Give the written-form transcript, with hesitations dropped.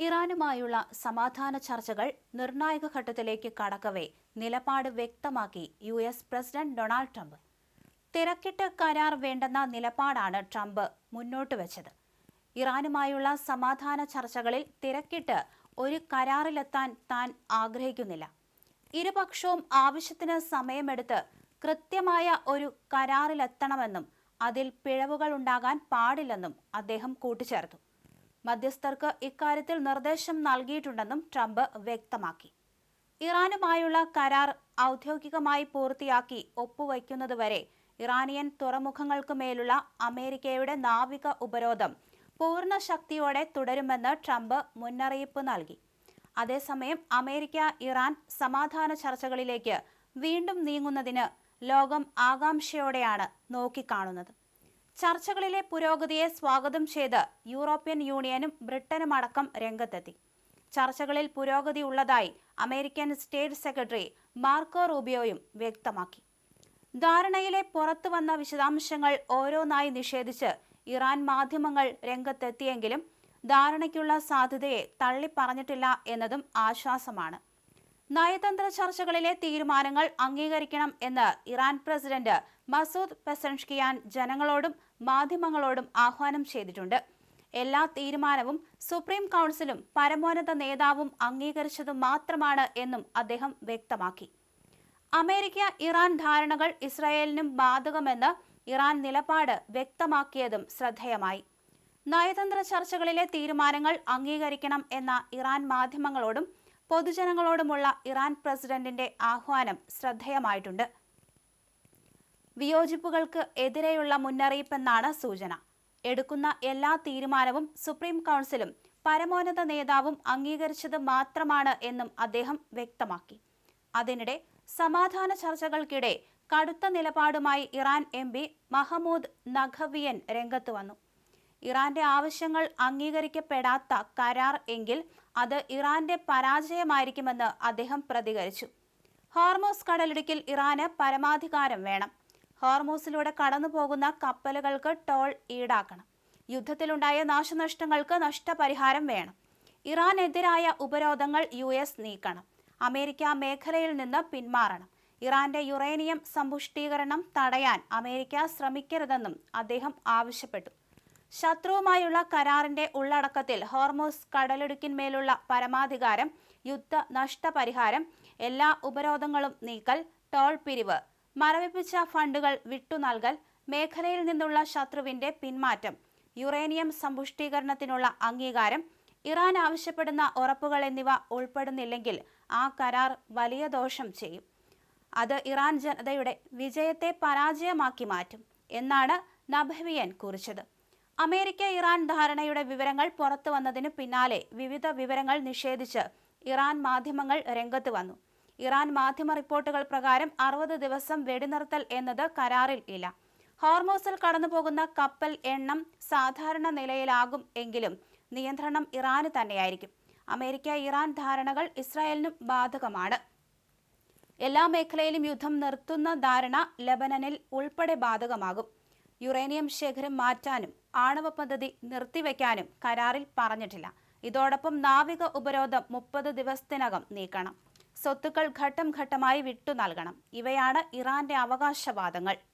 ഇറാനുമായുള്ള സമാധാന ചർച്ചകൾ നിർണായക ഘട്ടത്തിലേക്ക് കടക്കവേ നിലപാട് വ്യക്തമാക്കി യു.എസ്. President Donald Trump. തിരക്കിട്ട് കരാർ വേണ്ടെന്ന നിലപാടാണ് ട്രംപ് മുന്നോട്ട് വെച്ചത്. ഇറാനുമായുള്ള സമാധാന ചർച്ചകളിൽ തിരക്കിട്ട് ഒരു കരാറിലെത്താൻ താൻ ആഗ്രഹിക്കുന്നില്ല. ഇരുപക്ഷവും ആവശ്യത്തിന് സമയമെടുത്ത് കൃത്യമായ ഒരു കരാറിലെത്തണമെന്നും അതിൽ പിഴവുകൾ ഉണ്ടാകാൻ പാടില്ലെന്നും അദ്ദേഹം കൂട്ടിച്ചേർത്തു. മധ്യസ്ഥർക്ക് ഇക്കാര്യത്തിൽ നിർദ്ദേശം നൽകിയിട്ടുണ്ടെന്നും ട്രംപ് വ്യക്തമാക്കി. ഇറാനുമായുള്ള കരാർ ഔദ്യോഗികമായി പൂർത്തിയാക്കി ഒപ്പുവയ്ക്കുന്നതുവരെ ഇറാനിയൻ തുറമുഖങ്ങൾക്ക് മേലുള്ള അമേരിക്കയുടെ നാവിക ഉപരോധം പൂർണ്ണ ശക്തിയോടെ തുടരുമെന്ന് ട്രംപ് മുന്നറിയിപ്പ് നൽകി. അതേസമയം അമേരിക്ക ഇറാൻ സമാധാന ചർച്ചകളിലേക്ക് വീണ്ടും നീങ്ങുന്നതിന് ലോകം ആകാംക്ഷയോടെയാണ് നോക്കിക്കാണുന്നത്. ചർച്ചകളിലെ പുരോഗതിയെ സ്വാഗതം ചെയ്ത് യൂറോപ്യൻ യൂണിയനും ബ്രിട്ടനുമടക്കം രംഗത്തെത്തി. ചർച്ചകളിൽ പുരോഗതി ഉള്ളതായി അമേരിക്കൻ സ്റ്റേറ്റ് സെക്രട്ടറി മാർക്കോ റൂബിയോയും വ്യക്തമാക്കി. ധാരണയിലെ പുറത്തുവന്ന വിശദാംശങ്ങൾ ഓരോന്നായി നിഷേധിച്ച് ഇറാൻ മാധ്യമങ്ങൾ രംഗത്തെത്തിയെങ്കിലും ധാരണയ്ക്കുള്ള സാധ്യതയെ തള്ളിപ്പറഞ്ഞിട്ടില്ല എന്നതും ആശ്വാസമാണ്. നയതന്ത്ര ചർച്ചകളിലെ തീരുമാനങ്ങൾ അംഗീകരിക്കണം എന്ന് ഇറാൻ പ്രസിഡന്റ് മസൂദ് പെസൻഷ്കിയാൻ ജനങ്ങളോടും മാധ്യമങ്ങളോടും ആഹ്വാനം ചെയ്തിട്ടുണ്ട്. എല്ലാ തീരുമാനവും സുപ്രീം കൗൺസിലും പരമോന്നത നേതാവും അംഗീകരിച്ചതു മാത്രമാണ് എന്നും അദ്ദേഹം വ്യക്തമാക്കി. അമേരിക്ക ഇറാൻ ധാരണകൾ ഇസ്രായേലിനും ബാധകമെന്ന് ഇറാൻ നിലപാട് വ്യക്തമാക്കിയതും ശ്രദ്ധേയമായി. നയതന്ത്ര ചർച്ചകളിലെ തീരുമാനങ്ങൾ അംഗീകരിക്കണം എന്ന ഇറാൻ മാധ്യമങ്ങളോടും പൊതുജനങ്ങളോടുമുള്ള ഇറാൻ പ്രസിഡന്റിന്റെ ആഹ്വാനം ശ്രദ്ധേയമായിട്ടുണ്ട്. വിയോജിപ്പുകൾക്ക് എതിരെയുള്ള മുന്നറിയിപ്പെന്നാണ് സൂചന. എടുക്കുന്ന എല്ലാ തീരുമാനവും സുപ്രീം കൗൺസിലും പരമോന്നത നേതാവും അംഗീകരിച്ചത് മാത്രമാണ് എന്നും അദ്ദേഹം വ്യക്തമാക്കി. അതിനിടെ സമാധാന ചർച്ചകൾക്കിടെ കടുത്ത നിലപാടുമായി ഇറാൻ എം.പി. മഹ്മൂദ് നഖവിയൻ രംഗത്ത് വന്നു. ഇറാന്റെ ആവശ്യങ്ങൾ അംഗീകരിക്കപ്പെടാത്ത കരാർ എങ്കിൽ അത് ഇറാന്റെ പരാജയമായിരിക്കുമെന്ന് അദ്ദേഹം പ്രതികരിച്ചു. ഹോർമൂസ് കടലിടുക്കിൽ ഇറാന് പരമാധികാരം വേണം. ഹോർമൂസിലൂടെ കടന്നുപോകുന്ന കപ്പലുകൾക്ക് ടോൾ ഈടാക്കണം. യുദ്ധത്തിലുണ്ടായ നാശനഷ്ടങ്ങൾക്ക് നഷ്ടപരിഹാരം വേണം. ഇറാനെതിരായ ഉപരോധങ്ങൾ യു.എസ്. നീക്കണം. അമേരിക്ക മേഖലയിൽ നിന്ന് പിന്മാറണം. ഇറാന്റെ യുറേനിയം സമ്പുഷ്ടീകരണം തടയാൻ അമേരിക്ക ശ്രമിക്കരുതെന്നും അദ്ദേഹം ആവശ്യപ്പെട്ടു. ശത്രുവുമായുള്ള കരാറിന്റെ ഉള്ളടക്കത്തിൽ ഹോർമൂസ് കടലിടുക്കിന്മേലുള്ള പരമാധികാരം, യുദ്ധ നഷ്ടപരിഹാരം, എല്ലാ ഉപരോധങ്ങളും നീക്കൽ, ടോൾ പിരിവ്, മരവിപ്പിച്ച ഫണ്ടുകൾ വിട്ടുനൽകൽ, മേഖലയിൽ നിന്നുള്ള ശത്രുവിന്റെ പിന്മാറ്റം, യുറേനിയം സമ്പുഷ്ടീകരണത്തിനുള്ള അംഗീകാരം, ഇറാൻ ആവശ്യപ്പെടുന്ന ഉറപ്പുകൾ എന്നിവ ഉൾപ്പെടുന്നില്ലെങ്കിൽ ആ കരാർ വലിയ ദോഷം ചെയ്യും. അത് ഇറാൻ ജനതയുടെ വിജയത്തെ പരാജയമാക്കി മാറ്റും എന്നാണ് നഖവിയൻ കുറിച്ചത്. അമേരിക്ക ഇറാൻ ധാരണയുടെ വിവരങ്ങൾ പുറത്തു വന്നതിന് പിന്നാലെ വിവിധ വിവരങ്ങൾ നിഷേധിച്ച് ഇറാൻ മാധ്യമങ്ങൾ രംഗത്ത് വന്നു. ഇറാൻ മാധ്യമ റിപ്പോർട്ടുകൾ പ്രകാരം 60 ദിവസം വെടിനിർത്തൽ എന്നത് കരാറിൽ ഇല്ല. ഹോർമൂസിൽ കടന്നുപോകുന്ന കപ്പൽ എണ്ണം സാധാരണ നിലയിലാകും എങ്കിലും നിയന്ത്രണം ഇറാന് തന്നെയായിരിക്കും. അമേരിക്ക ഇറാൻ ധാരണകൾ ഇസ്രായേലിനും ബാധകമാണ്. എല്ലാ മേഖലയിലും യുദ്ധം നിർത്തുന്ന ധാരണ ലബനനിൽ ഉൾപ്പെടെ ബാധകമാകും. യുറേനിയം ശേഖരം മാറ്റാനും ആണവ പദ്ധതി നിർത്തിവെക്കാനും കരാറിൽ പറഞ്ഞിട്ടില്ല. ഇതോടൊപ്പം നാവിക ഉപരോധം 30 ദിവസത്തിനകം നീക്കണം. സ്വത്തുക്കൾ ഘട്ടം ഘട്ടമായി വിട്ടു നൽകണം. ഇവയാണ് ഇറാന്റെ അവകാശവാദങ്ങൾ.